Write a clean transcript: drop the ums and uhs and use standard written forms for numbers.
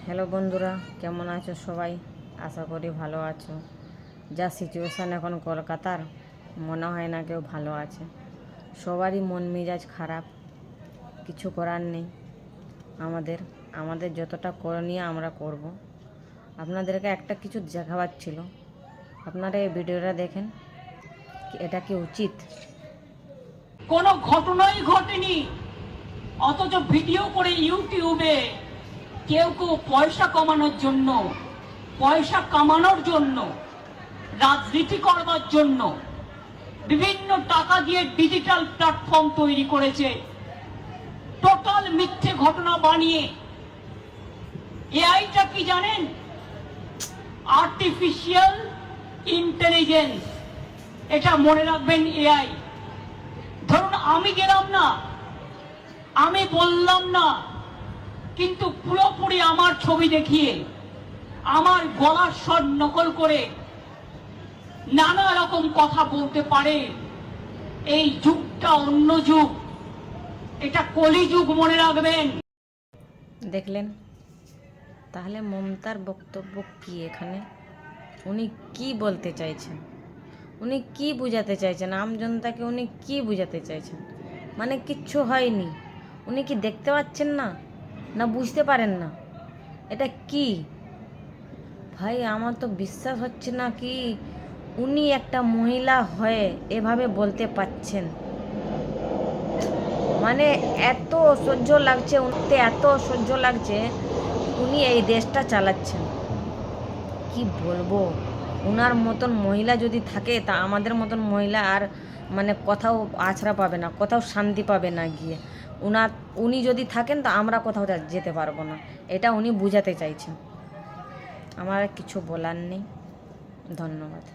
Hello বন্ধুরা, কেমন আছো সবাই? আশা করি ভালো আছো। যা সিচুয়েশান এখন কলকাতার, মনে হয় না কেউ ভালো আছে। সবারই মন মেজাজ খারাপ, কিছু করার নেই। আমাদের যতটা করণীয় আমরা করব। আপনাদেরকে একটা কিছু দেখাবার ছিল, আপনারা এই ভিডিওটা দেখেন। এটা কি উচিত? কোনো ঘটনাই ঘটেনি, অথচ ভিডিও করে ইউটিউবে কেউ কেউ পয়সা কমানোর জন্য, পয়সা কামানোর জন্য, রাজনীতি করবার জন্য বিভিন্ন টাকা দিয়ে ডিজিটাল প্ল্যাটফর্ম তৈরি করেছে। টোটাল মিথ্যে ঘটনা বানিয়ে। এআইটা কি জানেন? Artificial intelligence. এটা মনে রাখবেন। এআই, ধরুন আমি গেলাম না, আমি বললাম না, কিন্তু পুরোপুরি আমার ছবি দেখিয়ে আমার গলার স্বর নকল করে নানা রকম কথা বলতে পারে। এই যুগটা অন্য যুগ, এটা কলিযুগ, মনে রাখবেন। দেখলেন? তাহলে মমতার বক্তব্য কি এখানে? উনি কি বলতে চাইছেন? উনি কি বুঝাতে চাইছেন? আমজনতাকে উনি কি বুঝাতে চাইছেন? মানে কিচ্ছু হয়নি। উনি কি দেখতে পাচ্ছেন না, না বুঝতে পারেন না? এটা কি ভাই? আমার তো বিশ্বাস হচ্ছে না কি উনি একটা মহিলা হয়ে এভাবে বলতে পাচ্ছেন। মানে এত অসহ্য লাগছে, উনতে এত অসহ্য লাগছে। উনি এই দেশটা চালাচ্ছেন, কি বলবো। ওনার মতন মহিলা যদি থাকে তা আমাদের মতন মহিলা আর মানে কোথাও আছড়া পাবে না, কোথাও শান্তি পাবে না গিয়ে। উনি যদি থাকেন তা আমরা কোথাও যেতে পারবো না। এটা উনি বুঝাতে চাইছেন। আমার আর কিছু বলার নেই। ধন্যবাদ।